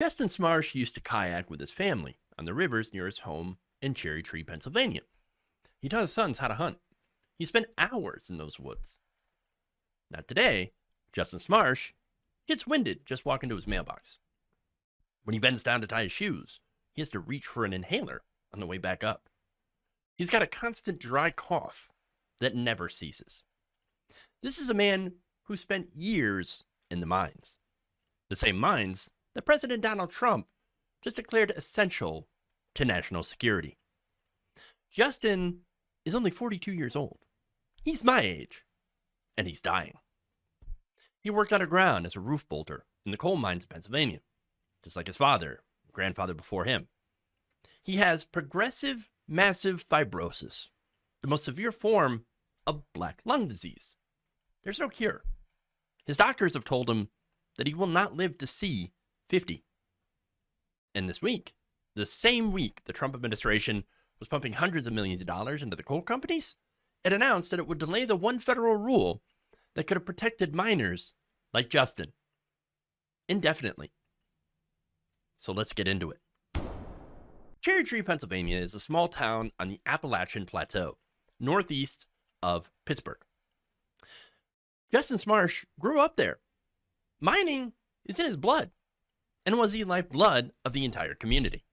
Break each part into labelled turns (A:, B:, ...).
A: Justin Smarsh used to kayak with his family on the rivers near his home in Cherry Tree, Pennsylvania. He taught his sons how to hunt. He spent hours in those woods. Now today, Justin Smarsh gets winded just walking to his mailbox. When he bends down to tie his shoes, he has to reach for an inhaler on the way back up. He's got a constant dry cough that never ceases. This is a man who spent years in the mines. The same mines that President Donald Trump just declared essential to national security. Justin is only 42 years old. He's my age, and he's dying. He worked underground as a roof bolter in the coal mines of Pennsylvania, just like his father, grandfather before him. He has progressive massive fibrosis, the most severe form of black lung disease. There's no cure. His doctors have told him that he will not live to see 50. And this week, the same week the Trump administration was pumping hundreds of millions of dollars into the coal companies, it announced that it would delay the one federal rule that could have protected miners like Justin indefinitely. So let's get into it. Cherry Tree, Pennsylvania is a small town on the Appalachian Plateau, northeast of Pittsburgh. Justin Smarsh grew up there. Mining is in his blood and was the lifeblood of the entire community.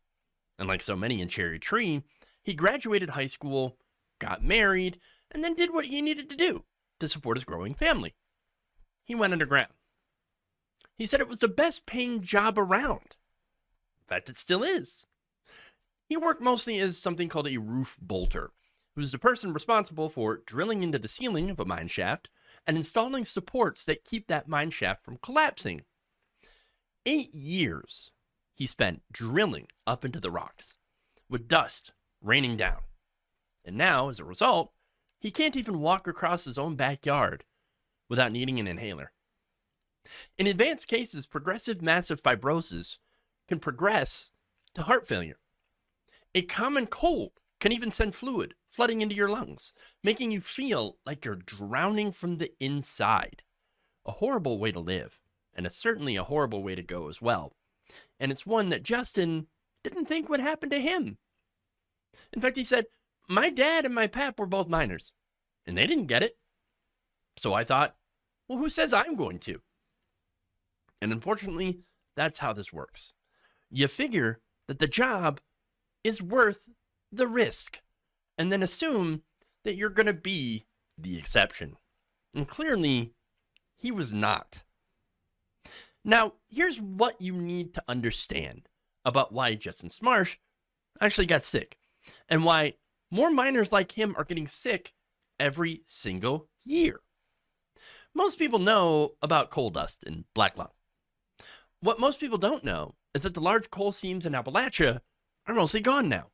A: And like so many in Cherry Tree, he graduated high school, got married, and then did what he needed to do to support his growing family. He went underground. He said it was the best paying job around. In fact, it still is. He worked mostly as something called a roof bolter, who's the person responsible for drilling into the ceiling of a mine shaft and installing supports that keep that mine shaft from collapsing. 8 years he spent drilling up into the rocks, with dust raining down. And now, as a result, he can't even walk across his own backyard without needing an inhaler. In advanced cases, progressive massive fibrosis can progress to heart failure. A common cold can even send fluid flooding into your lungs, making you feel like you're drowning from the inside. A horrible way to live, and it's certainly a horrible way to go as well. And it's one that Justin didn't think would happen to him. In fact, he said, "My dad and my pap were both miners, and they didn't get it. So I thought, well, who says I'm going to?" And unfortunately, that's how this works. You figure that the job is worth the risk, and then assume that you're going to be the exception. And clearly, he was not. Now, here's what you need to understand about why Justin Smarsh actually got sick, and why more miners like him are getting sick every single year. Most people know about coal dust and black lung. What most people don't know is that the large coal seams in Appalachia are mostly gone now.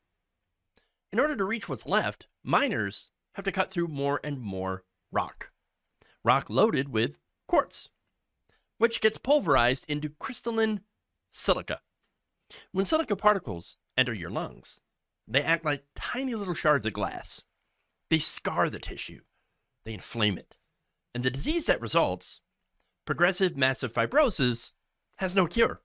A: In order to reach what's left, miners have to cut through more and more rock. Rock loaded with quartz, which gets pulverized into crystalline silica. When silica particles enter your lungs, they act like tiny little shards of glass. They scar the tissue, they inflame it, and the disease that results, progressive massive fibrosis, has no cure.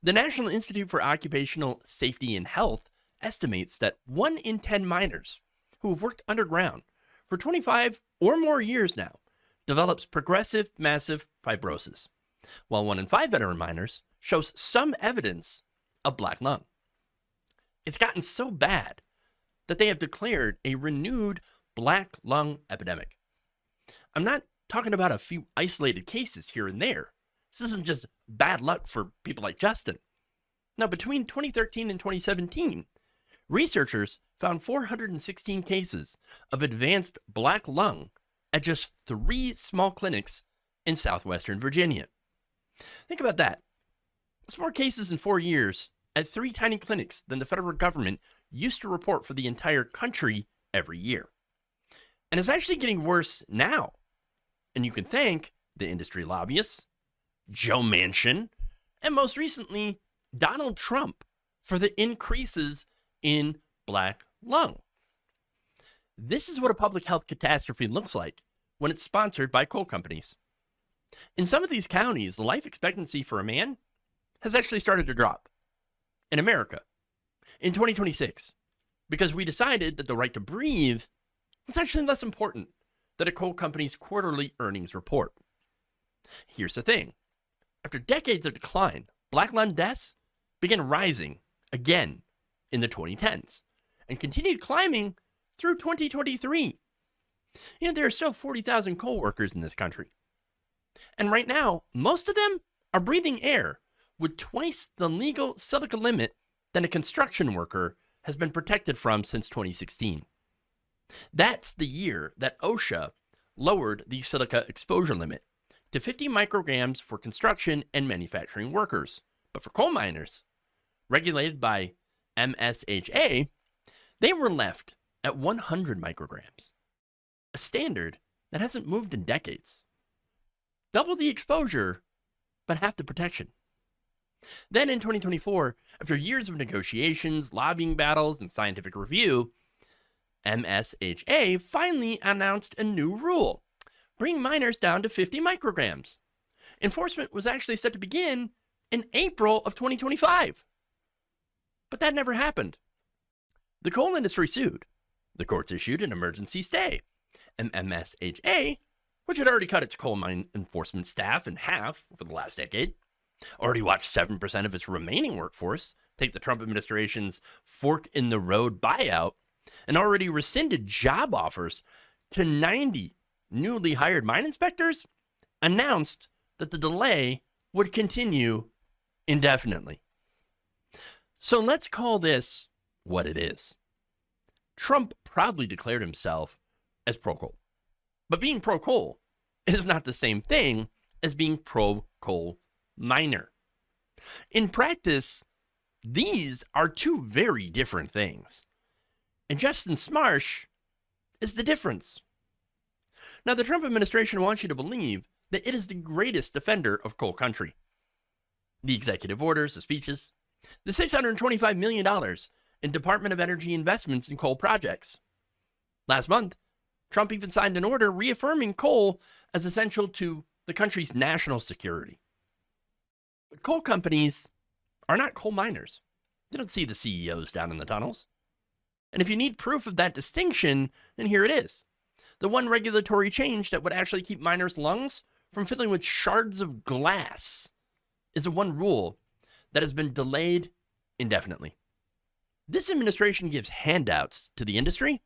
A: The National Institute for Occupational Safety and Health estimates that 1 in 10 miners who have worked underground for 25 or more years now develops progressive massive fibrosis, while 1 in 5 veteran miners shows some evidence of black lung. It's gotten so bad that they have declared a renewed black lung epidemic. I'm not talking about a few isolated cases here and there. This isn't just bad luck for people like Justin. Now, between 2013 and 2017, researchers found 416 cases of advanced black lung at just 3 small clinics in southwestern Virginia. Think about that. That's more cases in 4 years at 3 tiny clinics than the federal government used to report for the entire country every year. And it's actually getting worse now. And you can thank the industry lobbyists, Joe Manchin, and most recently, Donald Trump for the increases in black lung. This is what a public health catastrophe looks like when it's sponsored by coal companies. In some of these counties, the life expectancy for a man has actually started to drop in America in 2026 because we decided that the right to breathe was actually less important than a coal company's quarterly earnings report. Here's the thing. After decades of decline, black lung deaths began rising again in the 2010s and continued climbing through 2023. There are still 40,000 coal workers in this country. And right now, most of them are breathing air with twice the legal silica limit than a construction worker has been protected from since 2016. That's the year that OSHA lowered the silica exposure limit to 50 micrograms for construction and manufacturing workers. But for coal miners, regulated by MSHA, they were left at 100 micrograms, a standard that hasn't moved in decades. Double the exposure, but half the protection. Then in 2024, after years of negotiations, lobbying battles, and scientific review, MSHA finally announced a new rule, bring miners down to 50 micrograms. Enforcement was actually set to begin in April of 2025. But that never happened. The coal industry sued. The courts issued an emergency stay. And MSHA, which had already cut its coal mine enforcement staff in half over the last decade, already watched 7% of its remaining workforce take the Trump administration's fork-in-the-road buyout, and already rescinded job offers to 90 newly hired mine inspectors, announced that the delay would continue indefinitely. So let's call this what it is. Trump proudly declared himself as pro-coal. But being pro-coal is not the same thing as being pro-coal miner. In practice, these are two very different things. And Justin Smarsh is the difference. Now, the Trump administration wants you to believe that it is the greatest defender of coal country. The executive orders, the speeches, the $625 million in Department of Energy investments in coal projects. Last month, Trump even signed an order reaffirming coal as essential to the country's national security. But coal companies are not coal miners. You don't see the CEOs down in the tunnels. And if you need proof of that distinction, then here it is. The one regulatory change that would actually keep miners' lungs from filling with shards of glass is the one rule that has been delayed indefinitely. This administration gives handouts to the industry,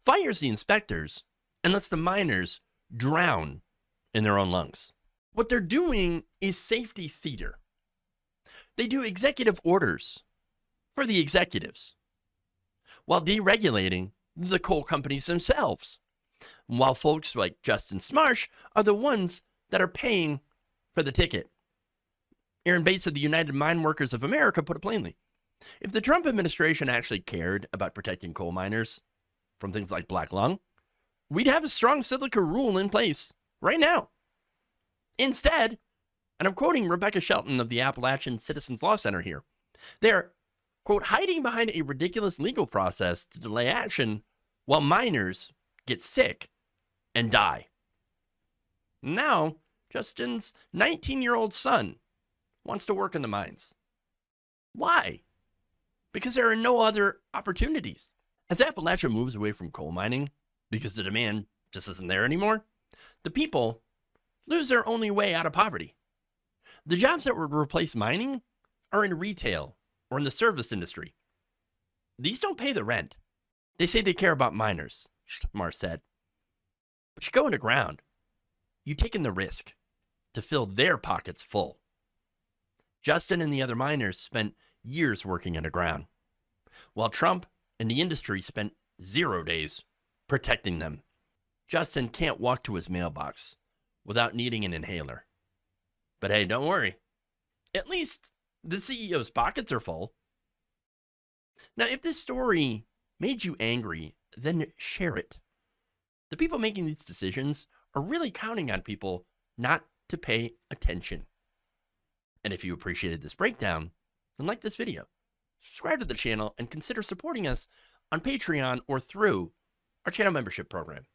A: fires the inspectors, and lets the miners drown in their own lungs. What they're doing is safety theater. They do executive orders for the executives, while deregulating the coal companies themselves, while folks like Justin Smarsh are the ones that are paying for the ticket. Aaron Bates of the United Mine Workers of America put it plainly. If the Trump administration actually cared about protecting coal miners from things like black lung, we'd have a strong silica rule in place right now. Instead, and I'm quoting Rebecca Shelton of the Appalachian Citizens Law Center here, they're, quote, hiding behind a ridiculous legal process to delay action while miners get sick and die. Now, Justin's 19-year-old son wants to work in the mines. Why? Because there are no other opportunities. As Appalachia moves away from coal mining, because the demand just isn't there anymore, the people lose their only way out of poverty. The jobs that would replace mining are in retail or in the service industry. These don't pay the rent. They say they care about miners, Smarsh said. But you go underground, you take in the risk to fill their pockets full. Justin and the other miners spent years working underground, while Trump and the industry spent 0 days protecting them. Justin can't walk to his mailbox without needing an inhaler. But hey, don't worry. At least the CEO's pockets are full. Now, if this story made you angry, then share it. The people making these decisions are really counting on people not to pay attention. And if you appreciated this breakdown, then like this video, subscribe to the channel, and consider supporting us on Patreon or through our channel membership program.